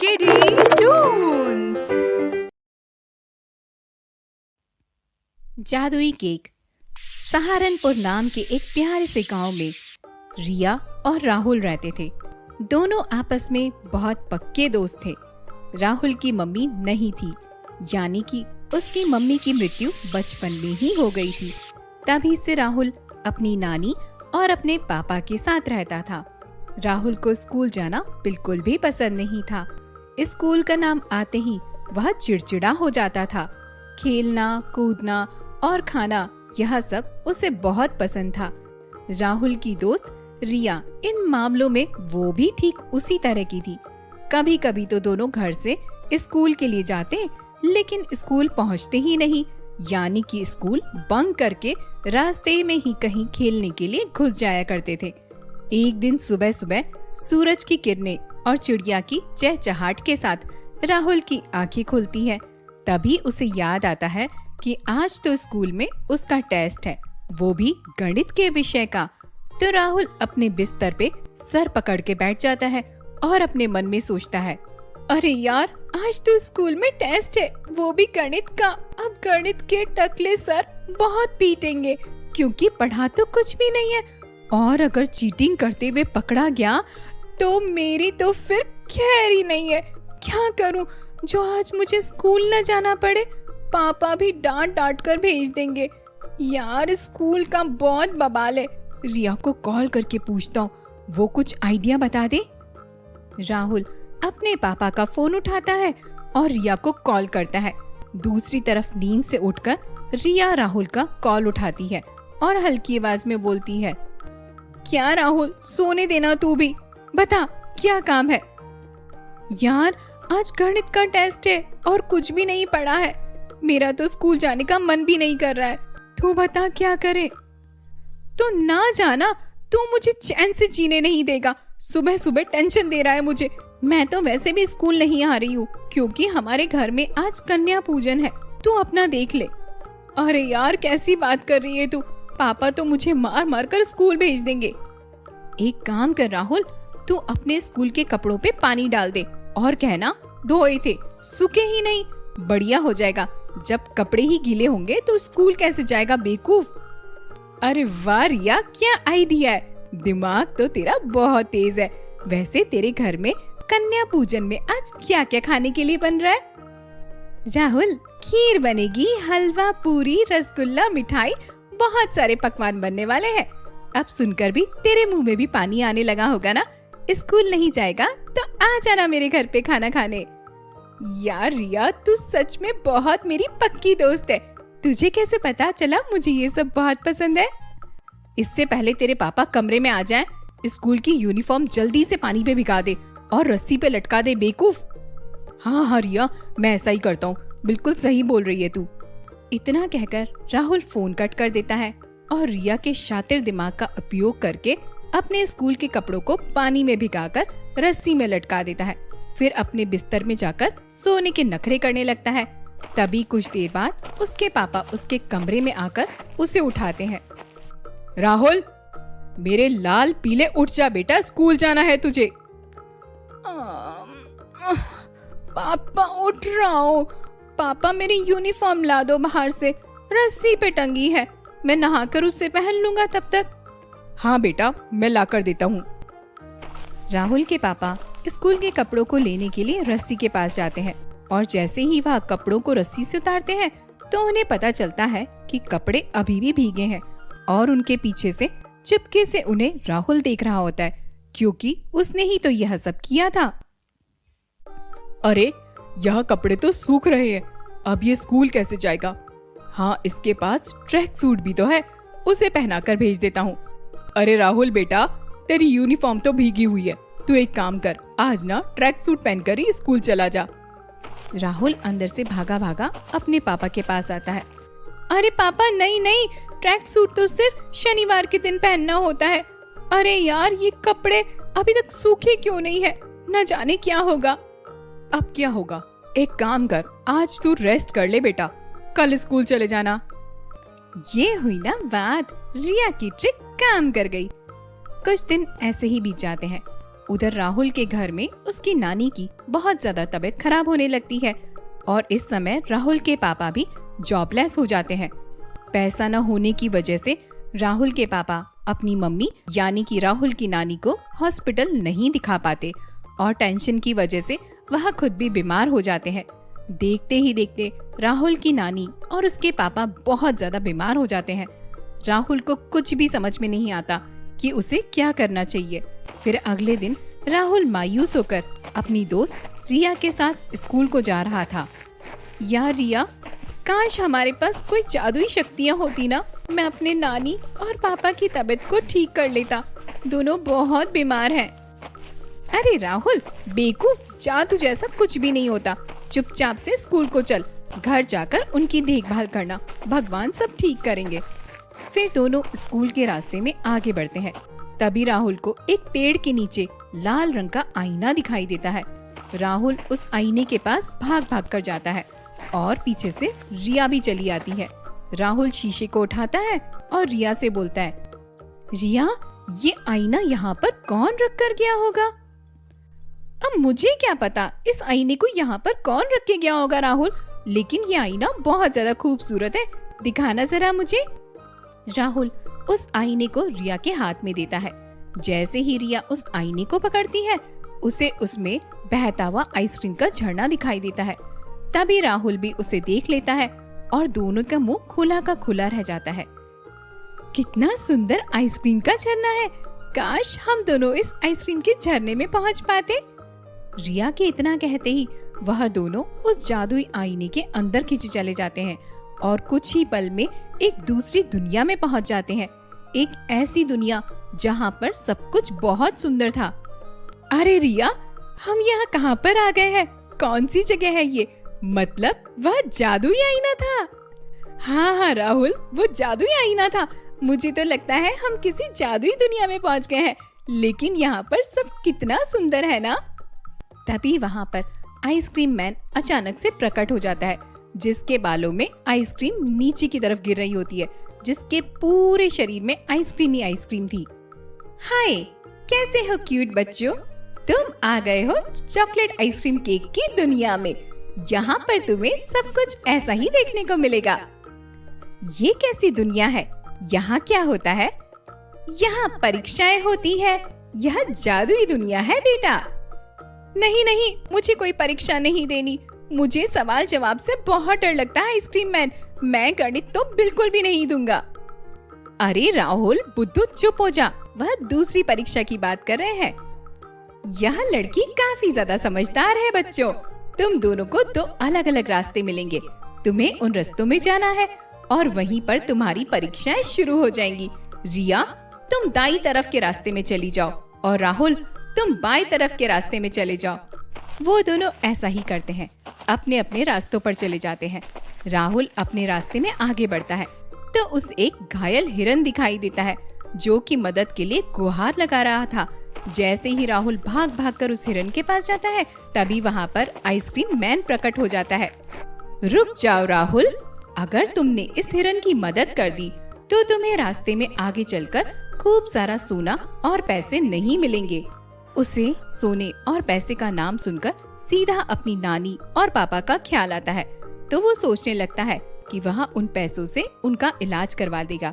किडी टून्स। जादुई केक। सहारनपुर नाम के एक प्यारे से गांव में रिया और राहुल रहते थे। दोनों आपस में बहुत पक्के दोस्त थे। राहुल की मम्मी नहीं थी, यानी कि उसकी मम्मी की मृत्यु बचपन में ही हो गई थी। तभी से राहुल अपनी नानी और अपने पापा के साथ रहता था। राहुल को स्कूल जाना बिल्कुल भी पसंद नहीं था। स्कूल का नाम आते ही वह चिड़चिड़ा हो जाता था। खेलना, कूदना और खाना, यह सब उसे बहुत पसंद था। राहुल की दोस्त रिया इन मामलों में वो भी ठीक उसी तरह की थी। कभी कभी तो दोनों घर से स्कूल के लिए जाते, लेकिन स्कूल पहुंचते ही नहीं, यानी कि स्कूल बंक करके रास्ते में ही कहीं खेलने के लिए घुस जाया करते थे। एक दिन सुबह सुबह सूरज की किरणें और चिड़िया की चहचहाट के साथ राहुल की आंखें खुलती है। तभी उसे याद आता है कि आज तो स्कूल में उसका टेस्ट है, वो भी गणित के विषय का। तो राहुल अपने बिस्तर पे सर पकड़ के बैठ जाता है और अपने मन में सोचता है, अरे यार, आज तो स्कूल में टेस्ट है, वो भी गणित का। अब गणित के टकले सर बहुत पीटेंगे, क्योंकि पढ़ा तो कुछ भी नहीं है, और अगर चीटिंग करते हुए पकड़ा गया तो मेरी तो फिर खैर ही नहीं है। क्या करूं जो आज मुझे स्कूल न जाना पड़े? पापा भी डांट डांट कर भेज देंगे। यार, स्कूल का बहुत बवाल है। रिया को कॉल करके पूछता हूँ, वो कुछ आइडिया बता दे। राहुल अपने पापा का फोन उठाता है और रिया को कॉल करता है। दूसरी तरफ नींद से उठकर रिया राहुल का कॉल उठाती है और हल्की आवाज में बोलती है, क्या राहुल, सोने देना तू भी, बता क्या काम है? यार, आज गणित का टेस्ट है और कुछ भी नहीं पढ़ा है। मेरा तो स्कूल जाने का मन भी नहीं कर रहा है। तू बता क्या करे? तो ना जाना, तू मुझे चैन से जीने नहीं देगा। सुबह सुबह टेंशन दे रहा है मुझे। मैं तो वैसे भी स्कूल नहीं आ रही हूँ, क्योंकि हमारे घर में आज कन्या पूजन है। तू अपना देख ले। अरे यार, कैसी बात कर रही है तू? पापा तो मुझे मार मार कर स्कूल भेज देंगे। एक काम कर राहुल, तू अपने स्कूल के कपड़ों पे पानी डाल दे और कहना धोए थे, सूखे ही नहीं। बढ़िया हो जाएगा। जब कपड़े ही गीले होंगे तो स्कूल कैसे जाएगा बेवकूफ? अरे वाह रिया, क्या आइडिया है। दिमाग तो तेरा बहुत तेज है। वैसे तेरे घर में कन्या पूजन में आज क्या क्या खाने के लिए बन रहा है? राहुल, खीर बनेगी, हलवा, पूरी, रसगुल्ला, मिठाई, बहुत सारे पकवान बनने वाले हैं। अब सुनकर भी तेरे मुंह में भी पानी आने लगा होगा ना? स्कूल नहीं जाएगा तो आ जाना मेरे घर पे खाना खाने। यार रिया, तू सच में बहुत मेरी पक्की दोस्त है। तुझे कैसे पता चला मुझे ये सब बहुत पसंद है? इससे पहले तेरे पापा कमरे में आ जाएं, स्कूल की यूनिफॉर्म जल्दी से पानी पे भिगा दे और रस्सी पे लटका दे बेवकूफ। हाँ हाँ रिया, मैं ऐसा ही करता हूँ। बिल्कुल सही बोल रही है तू। इतना कहकर राहुल फोन कट कर देता है और रिया के शातिर दिमाग का उपयोग करके अपने स्कूल के कपड़ों को पानी में भिगाकर रस्सी में लटका देता है। फिर अपने बिस्तर में जाकर सोने के नखरे करने लगता है। तभी कुछ देर बाद उसके पापा उसके कमरे में आकर उसे उठाते हैं। राहुल, मेरे लाल पीले, उठ जा बेटा, स्कूल जाना है तुझे। पापा, उठ रहा हूँ। पापा, मेरी यूनिफॉर्म ला दो बाहर से, रस्सी पे टंगी है, मैं नहाकर उससे पहन लूंगा तब तक। हाँ बेटा, मैं ला कर देता हूँ। राहुल के पापा स्कूल के कपड़ों को लेने के लिए रस्सी के पास जाते हैं और जैसे ही वह कपड़ों को रस्सी से उतारते हैं तो उन्हें पता चलता है कि कपड़े अभी भी भीगे हैं और उनके पीछे से चुपके से उन्हें राहुल देख रहा होता है, क्योंकि उसने ही तो यह सब किया था। अरे, यह कपड़े तो सूख रहे हैं, अब ये स्कूल कैसे जाएगा? हाँ, इसके पास ट्रैक सूट भी तो है, उसे पहनाकर भेज देता हूँ। अरे राहुल बेटा, तेरी यूनिफॉर्म तो भीगी हुई है, तू एक काम कर, आज ना ट्रैक सूट पहनकर ही स्कूल चला जा। राहुल अंदर से भागा भागा अपने पापा के पास आता है। अरे पापा, नहीं नहीं, ट्रैक सूट तो सिर्फ शनिवार के दिन पहनना होता है। अरे यार, ये कपड़े अभी तक सूखे क्यों नहीं है? न जाने क्या होगा। अब क्या होगा? एक काम कर, आज तू रेस्ट कर ले बेटा, कल स्कूल चले जाना। ये हुई ना बात, रिया की ट्रिक काम कर गई। कुछ दिन ऐसे ही बीत जाते हैं। उधर राहुल के घर में उसकी नानी की बहुत ज्यादा तबीयत खराब होने लगती है और इस समय राहुल के पापा भी जॉबलेस हो जाते हैं। पैसा न होने की वजह से राहुल के पापा अपनी मम्मी यानी कि राहुल की नानी को हॉस्पिटल नहीं दिखा पाते और टेंशन की वजह से वह खुद भी बीमार हो जाते हैं। देखते ही देखते राहुल की नानी और उसके पापा बहुत ज्यादा बीमार हो जाते हैं। राहुल को कुछ भी समझ में नहीं आता कि उसे क्या करना चाहिए। फिर अगले दिन राहुल मायूस होकर अपनी दोस्त रिया के साथ स्कूल को जा रहा था। यार रिया, काश हमारे पास कोई जादुई शक्तियाँ होती ना, मैं अपने नानी और पापा की तबीयत को ठीक कर लेता। दोनों बहुत बीमार हैं। अरे राहुल बेवकूफ, जादू जैसा कुछ भी नहीं होता। चुपचाप से स्कूल को चल, घर जाकर उनकी देखभाल करना, भगवान सब ठीक करेंगे। फिर दोनों स्कूल के रास्ते में आगे बढ़ते हैं। तभी राहुल को एक पेड़ के नीचे लाल रंग का आईना दिखाई देता है। राहुल उस आईने के पास भाग भाग कर जाता है और पीछे से रिया भी चली आती है। राहुल शीशे को उठाता है और रिया से बोलता है, रिया, ये आईना यहाँ पर कौन रख कर गया होगा? अब मुझे क्या पता इस आईने को यहाँ पर कौन रख के गया होगा राहुल, लेकिन ये आईना बहुत ज्यादा खूबसूरत है, दिखाना जरा मुझे। राहुल उस आईने को रिया के हाथ में देता है। जैसे ही रिया उस आईने को पकड़ती है, उसे उसमें बहता हुआ आइसक्रीम का झरना दिखाई देता है। तभी राहुल भी उसे देख लेता है और दोनों का मुंह खुला का खुला रह जाता है। कितना सुंदर आइसक्रीम का झरना है, काश हम दोनों इस आइसक्रीम के झरने में पहुंच पाते। रिया के इतना कहते ही वह दोनों उस जादुई आईने के अंदर खींचे चले जाते हैं और कुछ ही पल में एक दूसरी दुनिया में पहुंच जाते हैं। एक ऐसी दुनिया जहां पर सब कुछ बहुत सुंदर था। अरे रिया, हम यहाँ कहाँ पर आ गए हैं? कौन सी जगह है ये? मतलब वह जादुई आईना था। हाँ राहुल, वो जादुई आईना था। मुझे तो लगता है हम किसी जादुई दुनिया में पहुंच गए हैं, लेकिन यहाँ पर सब कितना सुंदर है ना। तभी वहाँ पर आइसक्रीम मैन अचानक से प्रकट हो जाता है, जिसके बालों में आइसक्रीम नीचे की तरफ गिर रही होती है, जिसके पूरे शरीर में आइसक्रीम ही आइसक्रीम थी। हाय, कैसे हो क्यूट बच्चों? तुम आ गए हो चॉकलेट आइसक्रीम केक की दुनिया में। यहाँ पर तुम्हें सब कुछ ऐसा ही देखने को मिलेगा। ये कैसी दुनिया है? यहाँ क्या होता है? यहाँ परीक्षाएं होती है। यह जादुई दुनिया है बेटा। नहीं नहीं, मुझे कोई परीक्षा नहीं देनी। मुझे सवाल जवाब से बहुत डर लगता है आइसक्रीम मैन। मैं गणित तो बिल्कुल भी नहीं दूंगा। अरे राहुल बुद्धू, चुप हो जा, वह दूसरी परीक्षा की बात कर रहे हैं। यह लड़की काफी ज्यादा समझदार है बच्चों। तुम दोनों को दो अलग अलग रास्ते मिलेंगे। तुम्हें उन रास्तों में जाना है और वहीं पर तुम्हारी परीक्षाएं शुरू हो जाएंगी। रिया, तुम दाईं तरफ के रास्ते में चली जाओ और राहुल, तुम बाईं तरफ के रास्ते में चले जाओ। वो दोनों ऐसा ही करते हैं, अपने अपने रास्तों पर चले जाते हैं। राहुल अपने रास्ते में आगे बढ़ता है तो उसे एक घायल हिरन दिखाई देता है, जो कि मदद के लिए गुहार लगा रहा था। जैसे ही राहुल भाग भाग कर उस हिरन के पास जाता है, तभी वहाँ पर आइसक्रीम मैन प्रकट हो जाता है। रुक जाओ राहुल, अगर तुमने इस हिरन की मदद कर दी तो तुम्हें रास्ते में आगे चलकर खूब सारा सोना और पैसे नहीं मिलेंगे। उसे सोने और पैसे का नाम सुनकर सीधा अपनी नानी और पापा का ख्याल आता है, तो वो सोचने लगता है कि वह उन पैसों से उनका इलाज करवा देगा।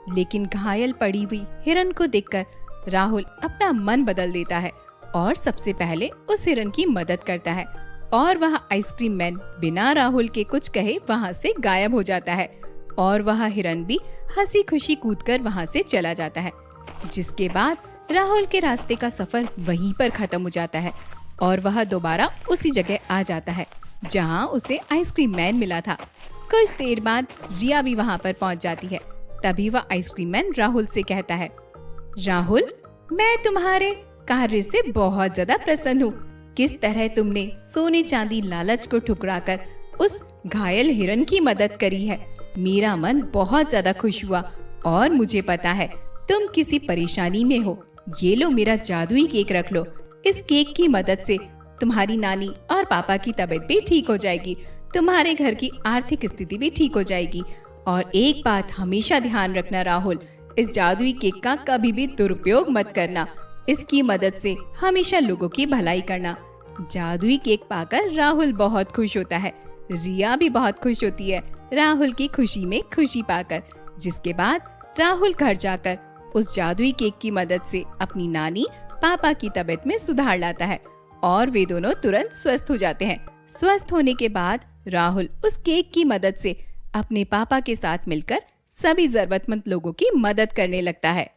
लेकिन घायल पड़ी हुई हिरन को देखकर राहुल अपना मन बदल देता है और सबसे पहले उस हिरन की मदद करता है और वह आइसक्रीम मैन बिना राहुल के कुछ कहे वहाँ से गायब हो जाता है और वह हिरन भी हंसी खुशी कूदकर वहाँ से चला जाता है। जिसके बाद राहुल के रास्ते का सफर वहीं पर खत्म हो जाता है और वह दोबारा उसी जगह आ जाता है जहाँ उसे आइसक्रीम मैन मिला था। कुछ देर बाद रिया भी वहाँ पर पहुँच जाती है। तभी वह आइसक्रीम मैन राहुल से कहता है, राहुल, मैं तुम्हारे कार्य से बहुत ज्यादा प्रसन्न हूँ। किस तरह तुमने सोने चांदी लालच को ठुकराकर उस घायल हिरन की मदद करी है। मेरा मन बहुत ज्यादा खुश हुआ और मुझे पता है तुम किसी परेशानी में हो। ये लो मेरा जादुई केक रख लो। इस केक की मदद से तुम्हारी नानी और पापा की तबीयत भी ठीक हो जाएगी, तुम्हारे घर की आर्थिक स्थिति भी ठीक हो जाएगी। और एक बात हमेशा ध्यान रखना राहुल, इस जादुई केक का कभी भी दुरुपयोग मत करना। इसकी मदद से हमेशा लोगों की भलाई करना। जादुई केक पाकर राहुल बहुत खुश होता है। रिया भी बहुत खुश होती है राहुल की खुशी में खुशी पाकर। जिसके बाद राहुल घर जाकर उस जादुई केक की मदद से अपनी नानी पापा की तबीयत में सुधार लाता है और वे दोनों तुरंत स्वस्थ हो जाते हैं। स्वस्थ होने के बाद राहुल उस केक की मदद से अपने पापा के साथ मिलकर सभी जरूरतमंद लोगों की मदद करने लगता है।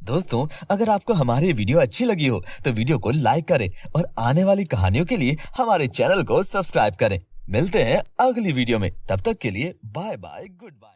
दोस्तों, अगर आपको हमारी वीडियो अच्छी लगी हो तो वीडियो को लाइक करें और आने वाली कहानियों के लिए हमारे चैनल को सब्सक्राइब करें। मिलते हैं अगली वीडियो में, तब तक के लिए बाय बाय, गुड बाय।